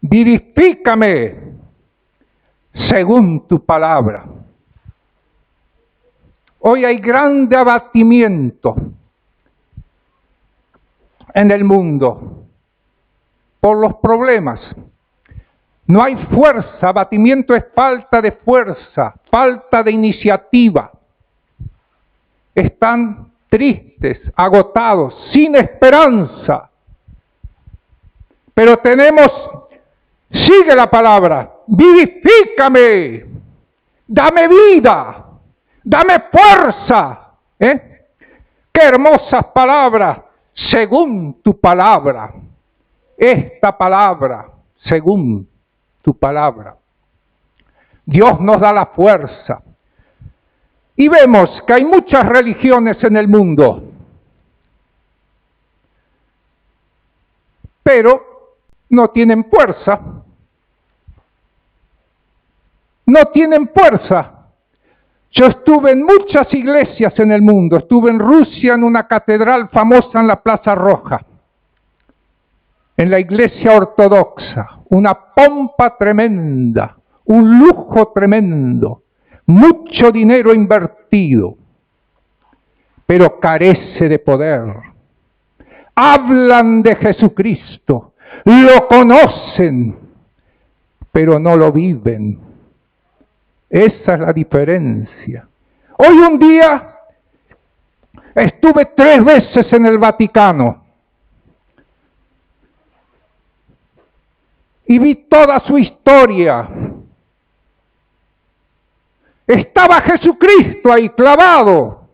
Vivifícame según tu palabra. Hoy hay grande abatimiento en el mundo por los problemas. No hay fuerza, abatimiento es falta de fuerza, falta de iniciativa. Están tristes, agotados, sin esperanza. Pero sigue la palabra, vivifícame, dame vida, dame fuerza. Qué hermosas palabras, según tu palabra. Esta palabra, según tu palabra. Dios nos da la fuerza. Y vemos que hay muchas religiones en el mundo, pero no tienen fuerza. No tienen fuerza. Yo estuve en muchas iglesias en el mundo. Estuve en Rusia, en una catedral famosa en la Plaza Roja. En la iglesia ortodoxa. Una pompa tremenda. Un lujo tremendo. Mucho dinero invertido. Pero carece de poder. Hablan de Jesucristo. Lo conocen. Pero no lo viven. Esa es la diferencia. Hoy un día estuve 3 veces en el Vaticano y vi toda su historia. Estaba Jesucristo ahí clavado,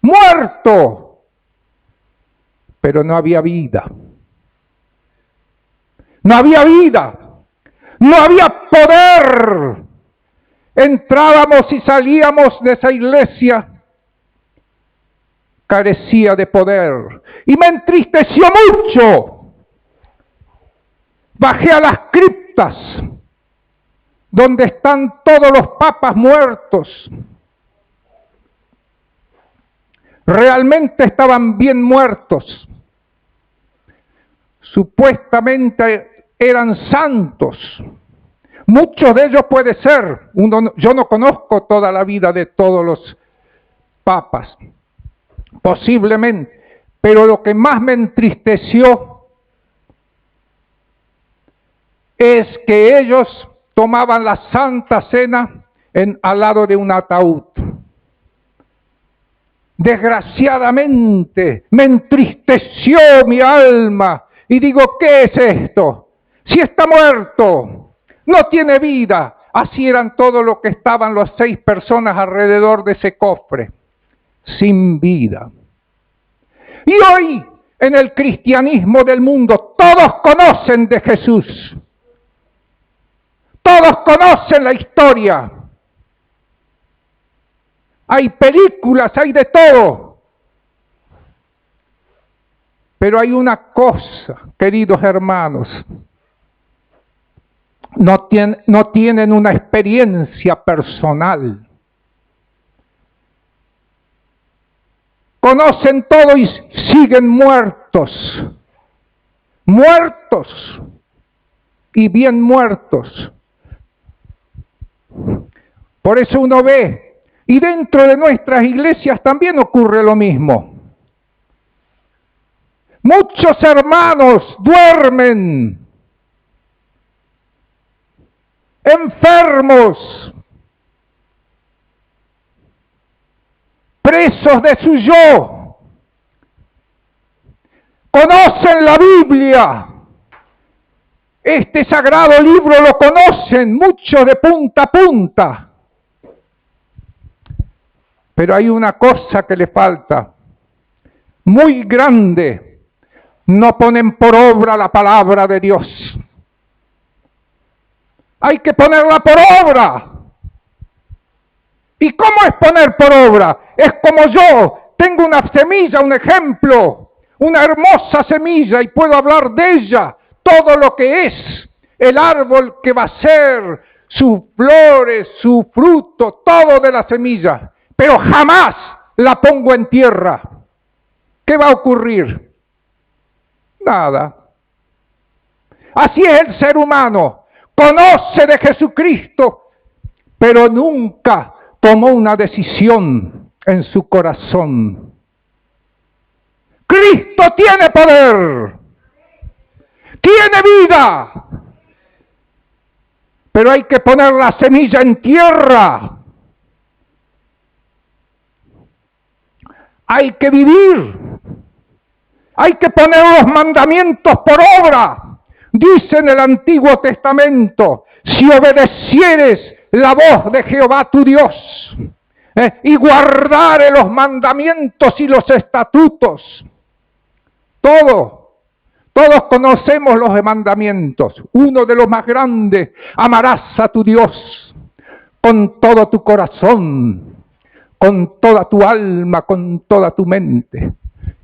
muerto, pero no había vida. No había vida, no había poder. Entrábamos y salíamos de esa iglesia, carecía de poder. Y me entristeció mucho. Bajé a las criptas, donde están todos los papas muertos. Realmente estaban bien muertos. Supuestamente eran santos. Muchos de ellos puede ser, yo no conozco toda la vida de todos los papas, posiblemente, pero lo que más me entristeció es que ellos tomaban la Santa Cena al lado de un ataúd. Desgraciadamente me entristeció mi alma y digo, ¿qué es esto? Si está muerto. No tiene vida. Así eran todos los que estaban, las 6 personas alrededor de ese cofre. Sin vida. Y hoy, en el cristianismo del mundo, todos conocen de Jesús. Todos conocen la historia. Hay películas, hay de todo. Pero hay una cosa, queridos hermanos. No tienen una experiencia personal. Conocen todo y siguen muertos. Muertos. Y bien muertos. Por eso uno ve, y dentro de nuestras iglesias también ocurre lo mismo. Muchos hermanos duermen. Enfermos, presos de su yo, conocen la Biblia, este sagrado libro lo conocen muchos de punta a punta, pero hay una cosa que le falta, muy grande, no ponen por obra la palabra de Dios. Hay que ponerla por obra. ¿Y cómo es poner por obra? Es como yo tengo una semilla, un ejemplo, una hermosa semilla y puedo hablar de ella, todo lo que es, el árbol que va a ser, sus flores, su fruto, todo de la semilla, pero jamás la pongo en tierra. ¿Qué va a ocurrir? Nada. Así es el ser humano. Conoce de Jesucristo, pero nunca tomó una decisión en su corazón. Cristo tiene poder, tiene vida, pero hay que poner la semilla en tierra. Hay que vivir, hay que poner los mandamientos por obra. Dice en el Antiguo Testamento, si obedecieres la voz de Jehová tu Dios, y guardares los mandamientos y los estatutos. Todos conocemos los mandamientos. Uno de los más grandes, amarás a tu Dios con todo tu corazón, con toda tu alma, con toda tu mente.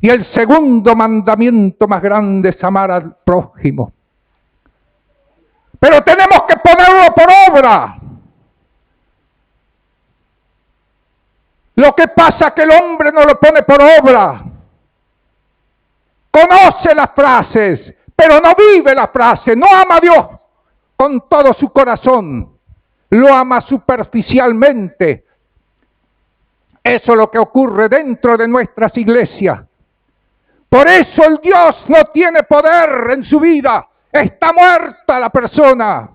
Y el segundo mandamiento más grande es amar al prójimo. Pero tenemos que ponerlo por obra. Lo que pasa es que el hombre no lo pone por obra. Conoce las frases, pero no vive la frase. No ama a Dios con todo su corazón. Lo ama superficialmente. Eso es lo que ocurre dentro de nuestras iglesias. Por eso el Dios no tiene poder en su vida. Está muerta la persona.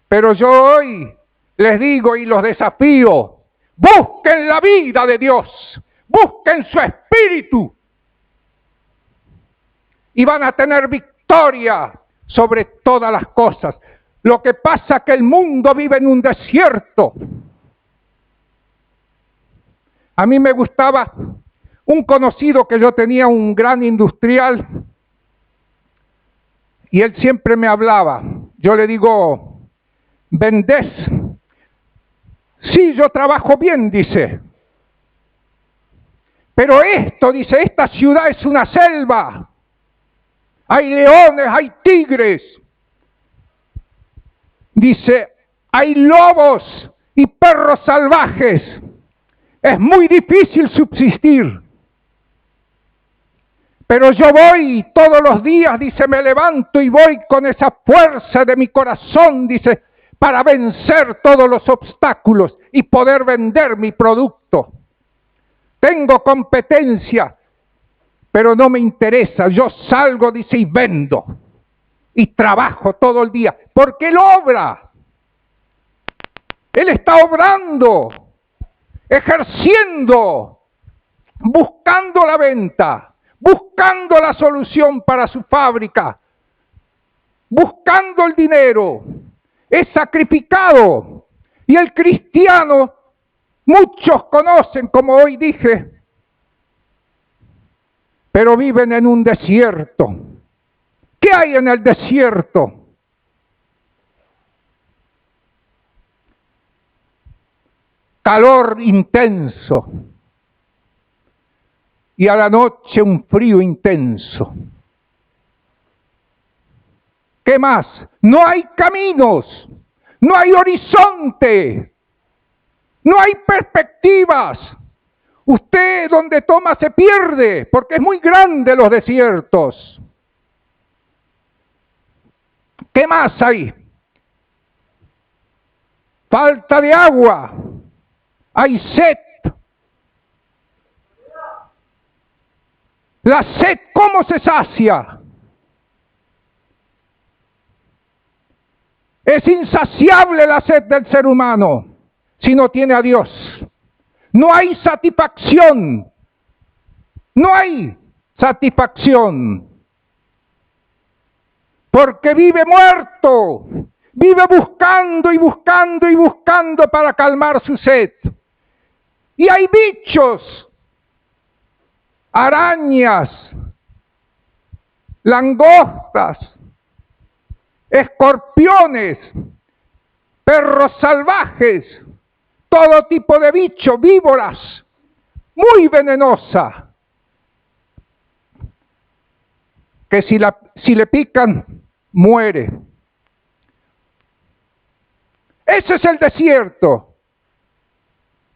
Pero yo hoy les digo y los desafío, busquen la vida de Dios, busquen su espíritu y van a tener victoria sobre todas las cosas. Lo que pasa es que el mundo vive en un desierto. A mí me gustaba un conocido que yo tenía, un gran industrial, y él siempre me hablaba. Yo le digo, ¿vendés? Sí, yo trabajo bien, dice. Pero esto, dice, esta ciudad es una selva. Hay leones, hay tigres. Dice, hay lobos y perros salvajes. Es muy difícil subsistir. Pero yo voy todos los días, dice, me levanto y voy con esa fuerza de mi corazón, dice, para vencer todos los obstáculos y poder vender mi producto. Tengo competencia, pero no me interesa. Yo salgo, dice, y vendo. Y trabajo todo el día, porque Él obra. Él está obrando, ejerciendo, buscando la venta, buscando la solución para su fábrica, buscando el dinero. Es sacrificado. Y el cristiano, muchos conocen, como hoy dije, pero viven en un desierto. ¿Qué hay en el desierto? Calor intenso. Y a la noche un frío intenso. ¿Qué más? No hay caminos, no hay horizonte, no hay perspectivas. Usted donde toma se pierde, porque es muy grande los desiertos. ¿Qué más hay? Falta de agua, hay sed. La sed, ¿cómo se sacia? Es insaciable la sed del ser humano si no tiene a Dios. No hay satisfacción. No hay satisfacción. Porque vive muerto. Vive buscando y buscando y buscando para calmar su sed. Y hay bichos, arañas, langostas, escorpiones, perros salvajes, todo tipo de bichos, víboras, muy venenosas, que si le pican, muere. Ese es el desierto.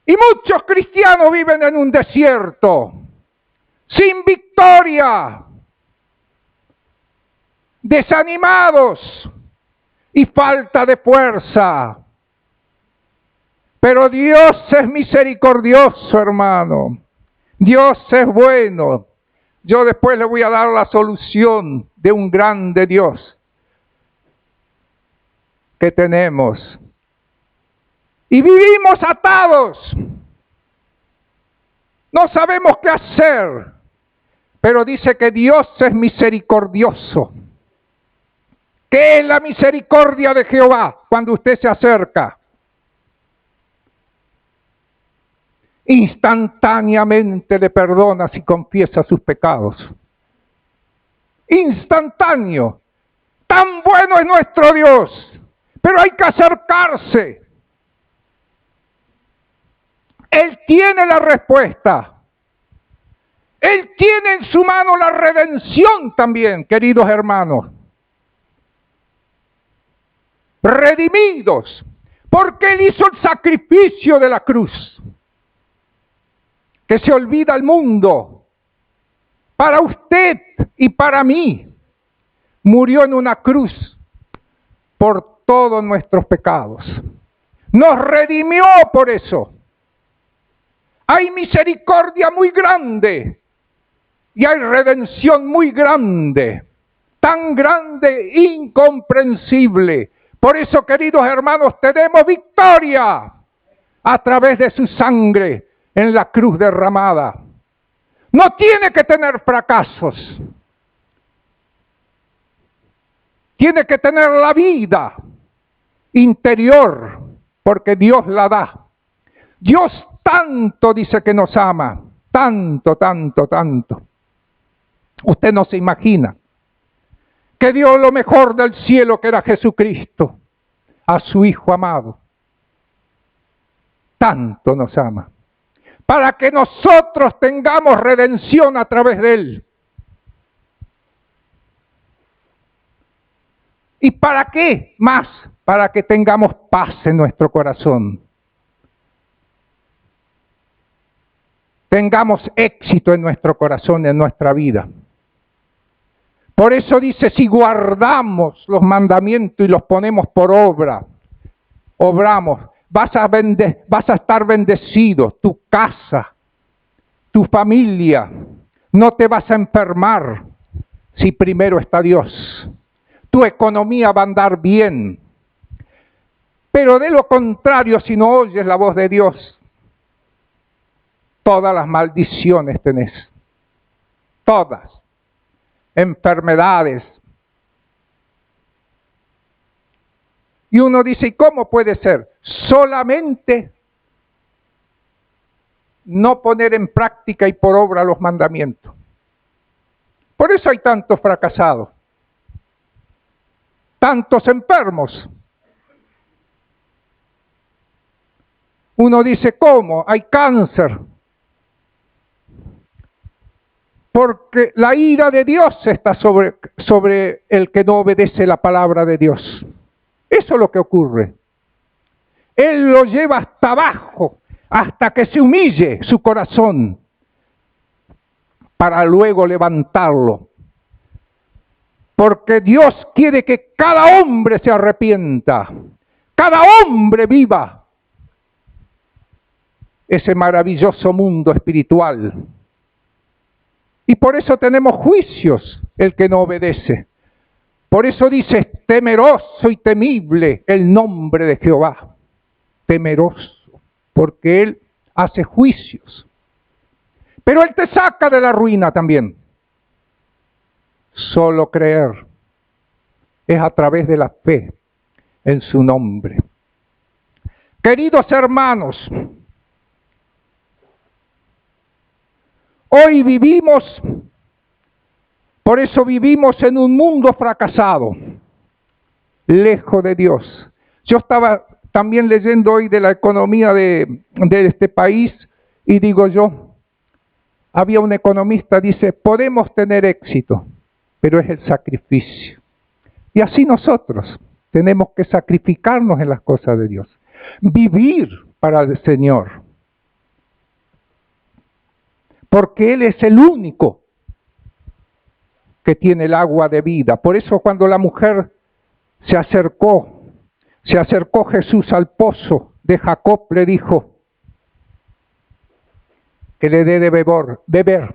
Y muchos cristianos viven en un desierto, sin victoria. desanimados y falta de fuerza. Pero Dios es misericordioso, hermano. Dios es bueno. Yo después le voy a dar la solución de un grande Dios que tenemos. Y vivimos atados. No sabemos qué hacer. Pero dice que Dios es misericordioso. ¿Qué es la misericordia de Jehová cuando usted se acerca? Instantáneamente le perdona si confiesa sus pecados. Instantáneo. Tan bueno es nuestro Dios. Pero hay que acercarse. Él tiene la respuesta. Él tiene en su mano la redención también, queridos hermanos. Redimidos. Porque Él hizo el sacrificio de la cruz. Que se olvida el mundo. Para usted y para mí. Murió en una cruz por todos nuestros pecados. Nos redimió por eso. Hay misericordia muy grande. Y hay redención muy grande. Tan grande, incomprensible. Por eso, queridos hermanos, tenemos victoria a través de su sangre en la cruz derramada. No tiene que tener fracasos. Tiene que tener la vida interior, porque Dios la da. Dios tanto dice que nos ama, tanto, tanto, tanto. Usted no se imagina que dio lo mejor del cielo, que era Jesucristo, a su Hijo amado. Tanto nos ama, para que nosotros tengamos redención a través de Él. ¿Y para qué más? Para que tengamos paz en nuestro corazón. Tengamos éxito en nuestro corazón, en nuestra vida. Por eso dice, si guardamos los mandamientos y los ponemos por obra, obramos, vas a estar bendecido, tu casa, tu familia, no te vas a enfermar si primero está Dios. Tu economía va a andar bien. Pero de lo contrario, si no oyes la voz de Dios, todas las maldiciones tenés. Todas. Enfermedades. Y uno dice, ¿y cómo puede ser? Solamente no poner en práctica y por obra los mandamientos. Por eso hay tantos fracasados. Tantos enfermos. Uno dice, ¿cómo? Hay cáncer. Porque la ira de Dios está sobre el que no obedece la palabra de Dios. Eso es lo que ocurre. Él lo lleva hasta abajo, hasta que se humille su corazón, para luego levantarlo. Porque Dios quiere que cada hombre se arrepienta, cada hombre viva ese maravilloso mundo espiritual. Y por eso tenemos juicios el que no obedece. Por eso dice, temeroso y temible el nombre de Jehová. Temeroso, porque Él hace juicios. Pero Él te saca de la ruina también. Solo creer es a través de la fe en su nombre. Queridos hermanos, hoy vivimos, por eso vivimos en un mundo fracasado, lejos de Dios. Yo estaba también leyendo hoy de la economía de este país y digo yo, había un economista, dice, podemos tener éxito, pero es el sacrificio. Y así nosotros tenemos que sacrificarnos en las cosas de Dios, vivir para el Señor. Porque Él es el único que tiene el agua de vida. Por eso cuando la mujer se acercó Jesús al pozo de Jacob, le dijo que le dé de beber.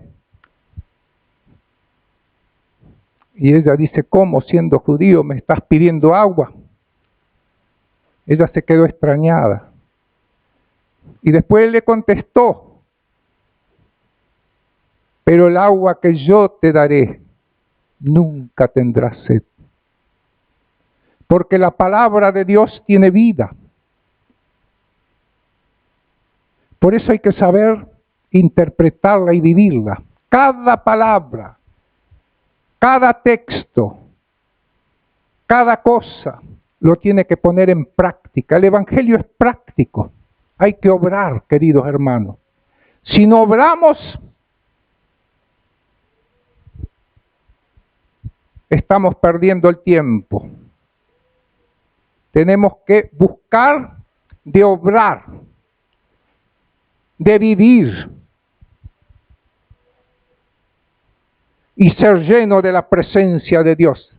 Y ella dice, ¿cómo siendo judío me estás pidiendo agua? Ella se quedó extrañada. Y después él le contestó, pero el agua que yo te daré, nunca tendrás sed. Porque la palabra de Dios tiene vida. Por eso hay que saber interpretarla y vivirla. Cada palabra, cada texto, cada cosa lo tiene que poner en práctica. El Evangelio es práctico. Hay que obrar, queridos hermanos. Si no obramos, estamos perdiendo el tiempo. Tenemos que buscar de obrar, de vivir y ser lleno de la presencia de Dios.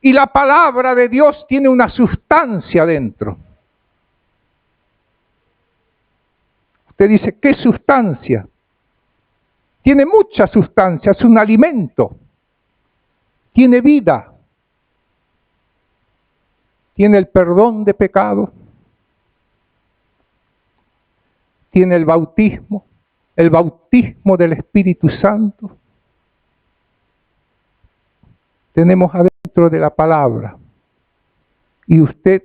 Y la palabra de Dios tiene una sustancia dentro. Usted dice, ¿qué sustancia? Tiene mucha sustancia, es un alimento. Tiene vida. Tiene el perdón de pecados. Tiene el bautismo del Espíritu Santo. Tenemos adentro de la palabra. Y usted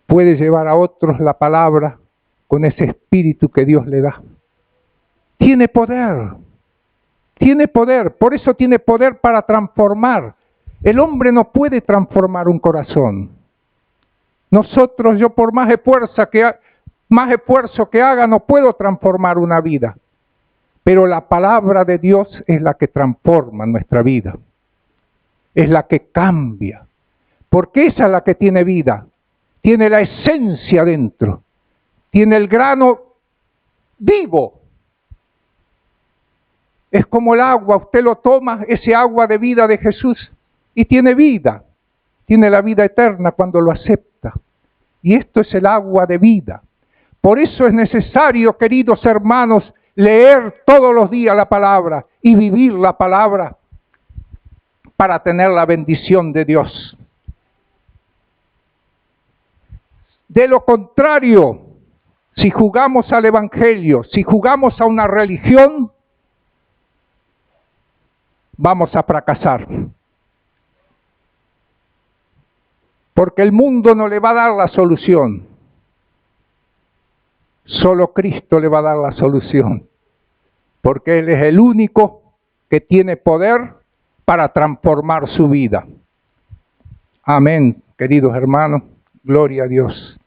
puede llevar a otros la palabra con ese espíritu que Dios le da. Tiene poder. Tiene poder. Por eso tiene poder para transformar. El hombre no puede transformar un corazón. Nosotros, yo por más esfuerzo que haga, no puedo transformar una vida. Pero la palabra de Dios es la que transforma nuestra vida. Es la que cambia. Porque esa es la que tiene vida. Tiene la esencia dentro. Tiene el grano vivo. Es como el agua. Usted lo toma, ese agua de vida de Jesús. Y tiene vida. Tiene la vida eterna cuando lo acepta. Y esto es el agua de vida. Por eso es necesario, queridos hermanos, leer todos los días la palabra y vivir la palabra para tener la bendición de Dios. De lo contrario, si jugamos al Evangelio, si jugamos a una religión, vamos a fracasar. Porque el mundo no le va a dar la solución. Solo Cristo le va a dar la solución. Porque Él es el único que tiene poder para transformar su vida. Amén, queridos hermanos. Gloria a Dios.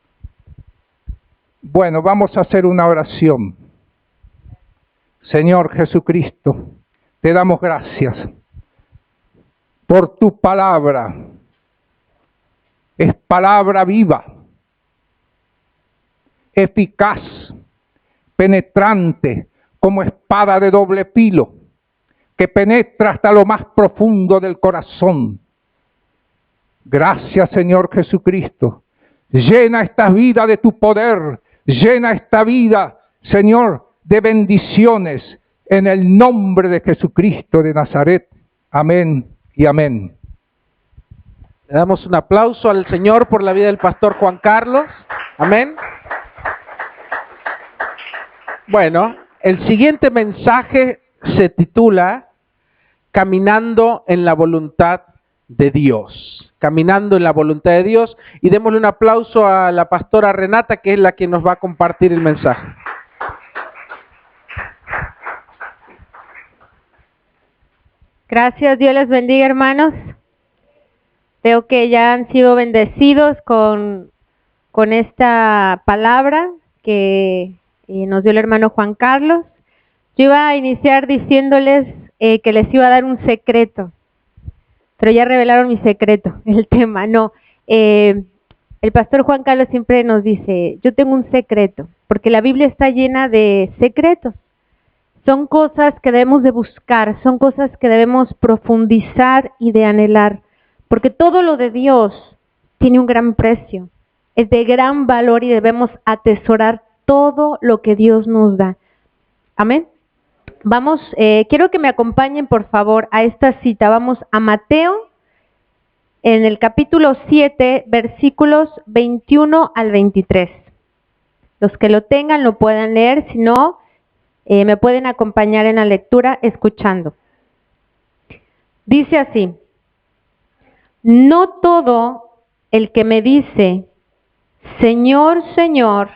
Bueno, vamos a hacer una oración. Señor Jesucristo, te damos gracias por tu palabra. Es palabra viva, eficaz, penetrante, como espada de doble filo, que penetra hasta lo más profundo del corazón. Gracias, Señor Jesucristo. Llena esta vida de tu poder, llena esta vida, Señor, de bendiciones, en el nombre de Jesucristo de Nazaret. Amén y amén. Le damos un aplauso al Señor por la vida del pastor Juan Carlos. Amén. Bueno, el siguiente mensaje se titula Caminando en la voluntad de Dios. Caminando en la voluntad de Dios. Y démosle un aplauso a la pastora Renata, que es la que nos va a compartir el mensaje. Gracias, Dios les bendiga, hermanos. Veo que ya han sido bendecidos con esta palabra que nos dio el hermano Juan Carlos. Yo iba a iniciar diciéndoles que les iba a dar un secreto, pero ya revelaron mi secreto, el tema. No, el pastor Juan Carlos siempre nos dice, yo tengo un secreto, porque la Biblia está llena de secretos. son cosas que debemos de buscar, son cosas que debemos profundizar y de anhelar, porque todo lo de Dios tiene un gran precio, es de gran valor y debemos atesorar todo lo que Dios nos da. Amén. Vamos, quiero que me acompañen por favor a esta cita. Vamos a Mateo, en el capítulo 7, versículos 21 al 23. Los que lo tengan lo pueden leer, si no, me pueden acompañar en la lectura escuchando. Dice así: no todo el que me dice, Señor, Señor,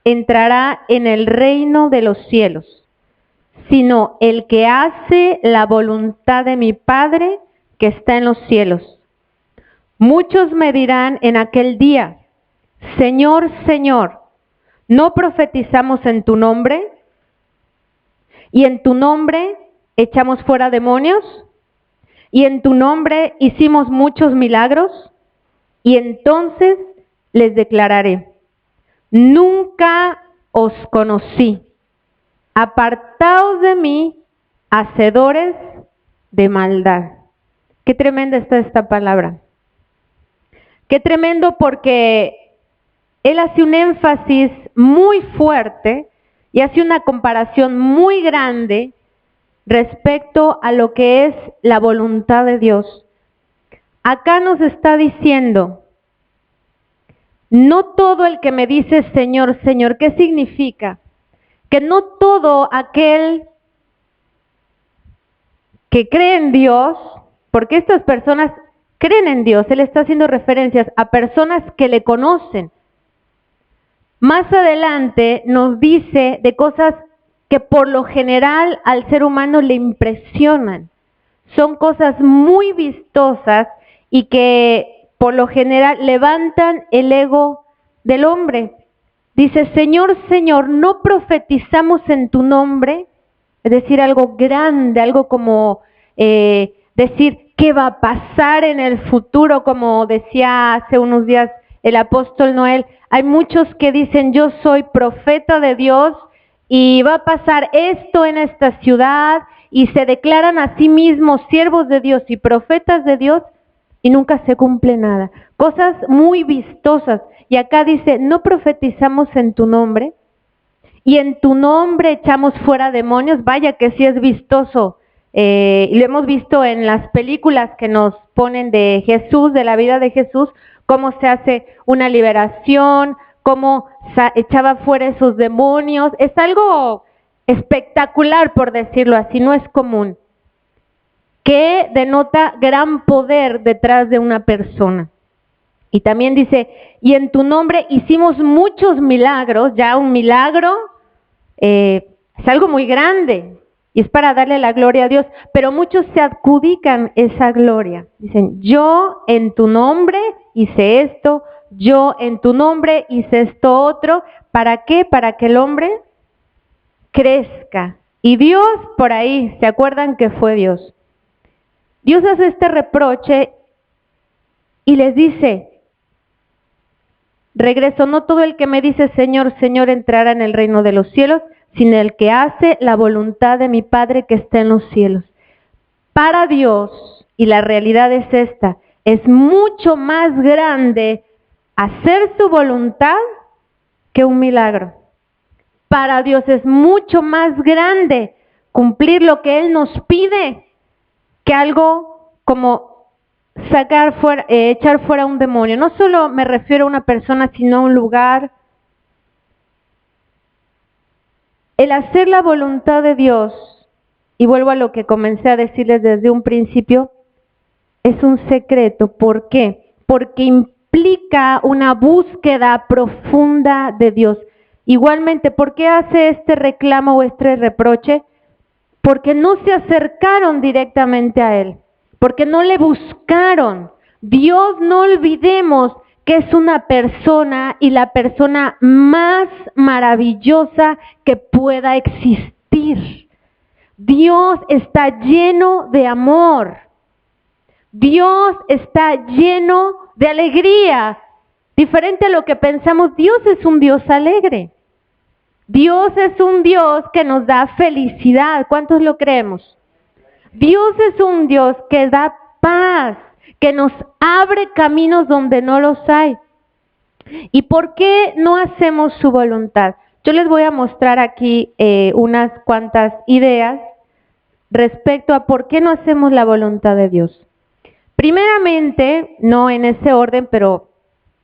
entrará en el reino de los cielos, sino el que hace la voluntad de mi Padre que está en los cielos. Muchos me dirán en aquel día, Señor, Señor, ¿no profetizamos en tu nombre? ¿Y en tu nombre echamos fuera demonios? ¿Y en tu nombre hicimos muchos milagros? Y entonces les declararé, nunca os conocí. Apartaos de mí, hacedores de maldad. Qué tremenda está esta palabra. Qué tremendo, porque él hace un énfasis muy fuerte y hace una comparación muy grande respecto a lo que es la voluntad de Dios. Acá nos está diciendo, no todo el que me dice Señor, Señor, ¿qué significa? Que no todo aquel que cree en Dios, porque estas personas creen en Dios, él está haciendo referencias a personas que le conocen. Más adelante nos dice de cosas que por lo general al ser humano le impresionan. Son cosas muy vistosas y que por lo general levantan el ego del hombre. Dice, Señor, Señor, ¿no profetizamos en tu nombre? Es decir, algo grande, algo como decir qué va a pasar en el futuro, como decía hace unos días el apóstol Noel. Hay muchos que dicen, yo soy profeta de Dios y va a pasar esto en esta ciudad, y se declaran a sí mismos siervos de Dios y profetas de Dios y nunca se cumple nada. Cosas muy vistosas. Y acá dice, ¿no profetizamos en tu nombre? Y en tu nombre echamos fuera demonios. Vaya que sí es vistoso. Y lo hemos visto en las películas que nos ponen de Jesús, de la vida de Jesús, cómo se hace una liberación, cómo echaba fuera esos demonios. Es algo espectacular, por decirlo así, no es común, que denota gran poder detrás de una persona. Y también dice, y en tu nombre hicimos muchos milagros. Ya un milagro es algo muy grande y es para darle la gloria a Dios, pero muchos se adjudican esa gloria. Dicen, yo en tu nombre hice esto, yo en tu nombre hice esto otro. ¿Para qué? Para que el hombre crezca. Y Dios por ahí, ¿se acuerdan que fue Dios? Dios hace este reproche y les dice, regreso, no todo el que me dice Señor, Señor entrará en el reino de los cielos, sino el que hace la voluntad de mi Padre que está en los cielos. Para Dios, y la realidad es esta, es mucho más grande hacer su voluntad que un milagro. Para Dios es mucho más grande cumplir lo que Él nos pide que algo como sacar fuera, echar fuera un demonio. No solo me refiero a una persona, sino a un lugar. El hacer la voluntad de Dios, y vuelvo a lo que comencé a decirles desde un principio, es un secreto. ¿Por qué? Porque implica una búsqueda profunda de Dios. Igualmente, ¿por qué hace este reclamo o este reproche? Porque no se acercaron directamente a Él, porque no le buscaron. Dios, no olvidemos que es una persona, y la persona más maravillosa que pueda existir. Dios está lleno de amor. Dios está lleno de alegría. Diferente a lo que pensamos, Dios es un Dios alegre. Dios es un Dios que nos da felicidad. ¿Cuántos lo creemos? Dios es un Dios que da paz, que nos abre caminos donde no los hay. ¿Y por qué no hacemos su voluntad? Yo les voy a mostrar aquí unas cuantas ideas respecto a por qué no hacemos la voluntad de Dios. Primeramente, no en ese orden, pero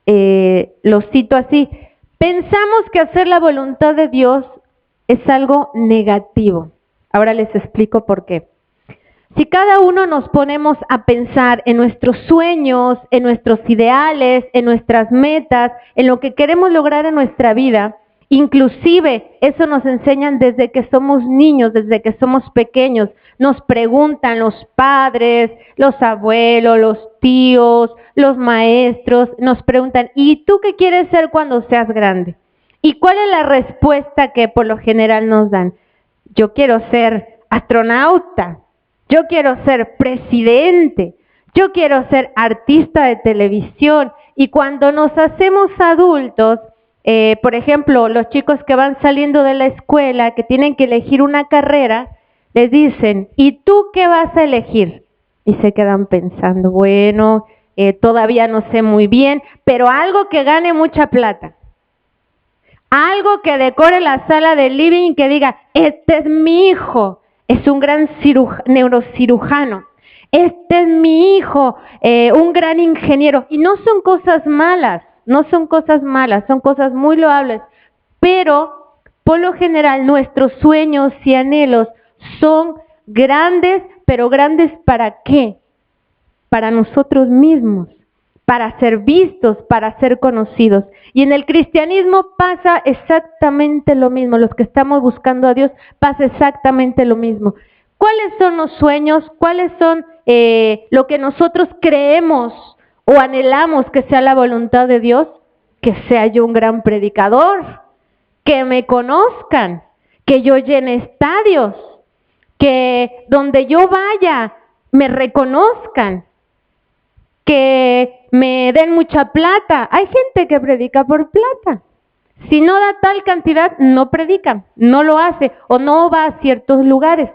lo cito así, pensamos que hacer la voluntad de Dios es algo negativo. Ahora les explico por qué. Si cada uno nos ponemos a pensar en nuestros sueños, en nuestros ideales, en nuestras metas, en lo que queremos lograr en nuestra vida, inclusive eso nos enseñan desde que somos niños, desde que somos pequeños, nos preguntan los padres, los abuelos, los tíos, los maestros, nos preguntan, ¿y tú qué quieres ser cuando seas grande? ¿Y cuál es la respuesta que por lo general nos dan? Yo quiero ser astronauta. Yo quiero ser presidente, yo quiero ser artista de televisión. Y cuando nos hacemos adultos, por ejemplo, los chicos que van saliendo de la escuela, que tienen que elegir una carrera, les dicen, ¿y tú qué vas a elegir? Y se quedan pensando, bueno, todavía no sé muy bien, pero algo que gane mucha plata. Algo que decore la sala del living y que diga, este es mi hijo. Es un gran neurocirujano. Este es mi hijo, un gran ingeniero. Y no son cosas malas, no son cosas malas, son cosas muy loables. Pero, por lo general, nuestros sueños y anhelos son grandes, pero grandes ¿para qué? Para nosotros mismos, para ser vistos, para ser conocidos. Y en el cristianismo pasa exactamente lo mismo. Los que estamos buscando a Dios, pasa exactamente lo mismo. ¿Cuáles son los sueños? ¿Cuáles son lo que nosotros creemos o anhelamos que sea la voluntad de Dios? Que sea yo un gran predicador, que me conozcan, que yo llene estadios, que donde yo vaya me reconozcan, que me den mucha plata. Hay gente que predica por plata. Si no da tal cantidad, no predica, no lo hace o no va a ciertos lugares.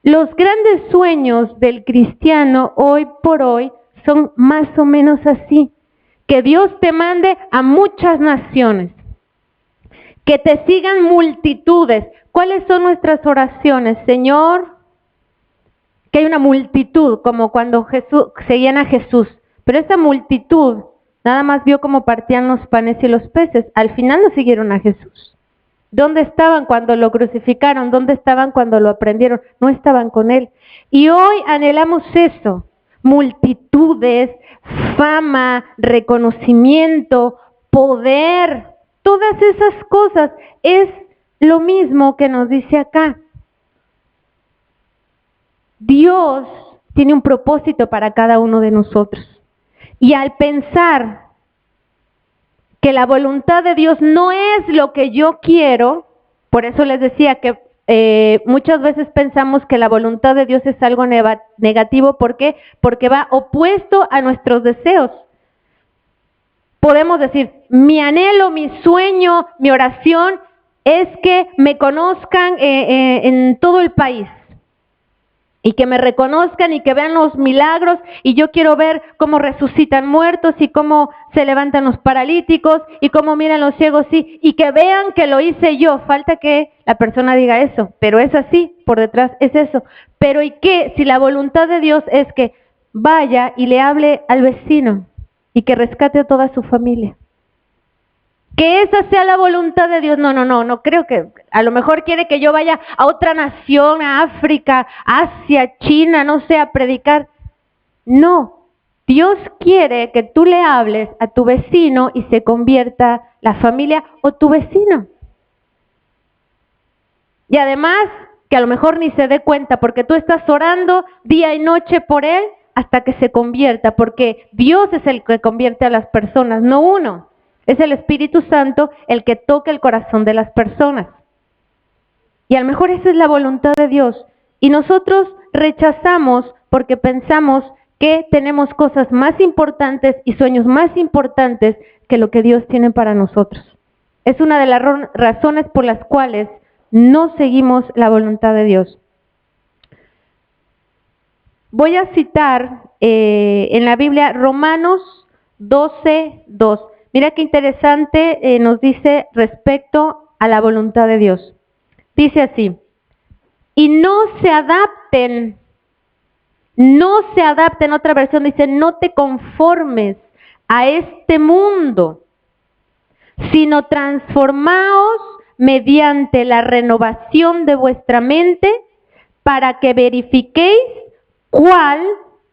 Los grandes sueños del cristiano hoy por hoy son más o menos así. Que Dios te mande a muchas naciones, que te sigan multitudes. ¿Cuáles son nuestras oraciones? Señor, que hay una multitud, como cuando seguían a Jesús. Pero esa multitud nada más vio cómo partían los panes y los peces. Al final no siguieron a Jesús. ¿Dónde estaban cuando lo crucificaron? ¿Dónde estaban cuando lo aprendieron? No estaban con Él. Y hoy anhelamos eso. Multitudes, fama, reconocimiento, poder. Todas esas cosas es lo mismo que nos dice acá. Dios tiene un propósito para cada uno de nosotros. Y al pensar que la voluntad de Dios no es lo que yo quiero, por eso les decía que muchas veces pensamos que la voluntad de Dios es algo negativo. ¿Por qué? Porque va opuesto a nuestros deseos. Podemos decir, mi anhelo, mi sueño, mi oración es que me conozcan en todo el país. Y que me reconozcan y que vean los milagros, y yo quiero ver cómo resucitan muertos y cómo se levantan los paralíticos y cómo miran los ciegos, sí, y que vean que lo hice yo. Falta que la persona diga eso, pero es así, por detrás es eso. Pero ¿y qué? Si la voluntad de Dios es que vaya y le hable al vecino y que rescate a toda su familia. Que esa sea la voluntad de Dios. No creo que, a lo mejor quiere que yo vaya a otra nación, a África, Asia, China, no sé, a predicar. No, Dios quiere que tú le hables a tu vecino y se convierta la familia o tu vecino. Y además, que a lo mejor ni se dé cuenta, porque tú estás orando día y noche por él hasta que se convierta, porque Dios es el que convierte a las personas, no uno. Es el Espíritu Santo el que toca el corazón de las personas. Y a lo mejor esa es la voluntad de Dios. Y nosotros rechazamos porque pensamos que tenemos cosas más importantes y sueños más importantes que lo que Dios tiene para nosotros. Es una de las razones por las cuales no seguimos la voluntad de Dios. Voy a citar en la Biblia Romanos 12:2. Mira qué interesante nos dice respecto a la voluntad de Dios. Dice así: y no se adapten, otra versión dice, no te conformes a este mundo, sino transformaos mediante la renovación de vuestra mente para que verifiquéis cuál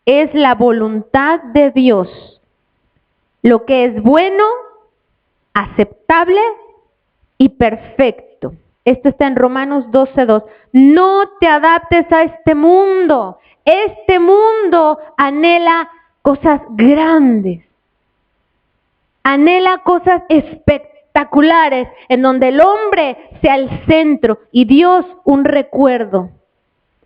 es la voluntad de Dios, lo que es bueno, aceptable y perfecto. Esto está en Romanos 12:2. No te adaptes a este mundo. Este mundo anhela cosas grandes. Anhela cosas espectaculares, en donde el hombre sea el centro y Dios un recuerdo.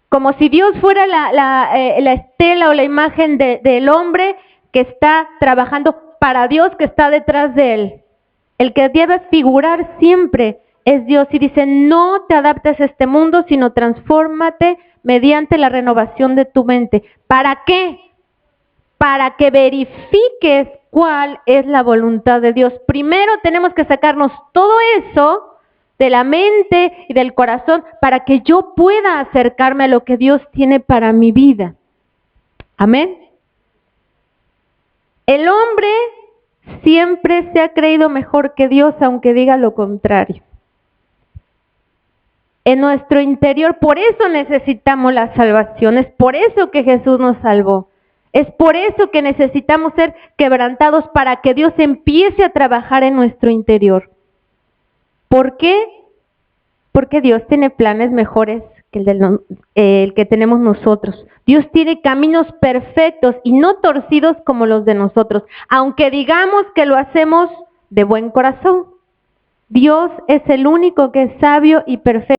Como si Dios fuera la estela o la imagen del hombre que está trabajando para Dios que está detrás de él. El que debe figurar siempre es Dios, y dice, no te adaptes a este mundo, sino transfórmate mediante la renovación de tu mente. ¿Para qué? Para que verifiques cuál es la voluntad de Dios. Primero tenemos que sacarnos todo eso de la mente y del corazón para que yo pueda acercarme a lo que Dios tiene para mi vida. Amén. El hombre siempre se ha creído mejor que Dios, aunque diga lo contrario. En nuestro interior, por eso necesitamos la salvación, es por eso que Jesús nos salvó. Es por eso que necesitamos ser quebrantados para que Dios empiece a trabajar en nuestro interior. ¿Por qué? Porque Dios tiene planes mejores que el que tenemos nosotros. Dios tiene caminos perfectos y no torcidos como los de nosotros, aunque digamos que lo hacemos de buen corazón. Dios es el único que es sabio y perfecto.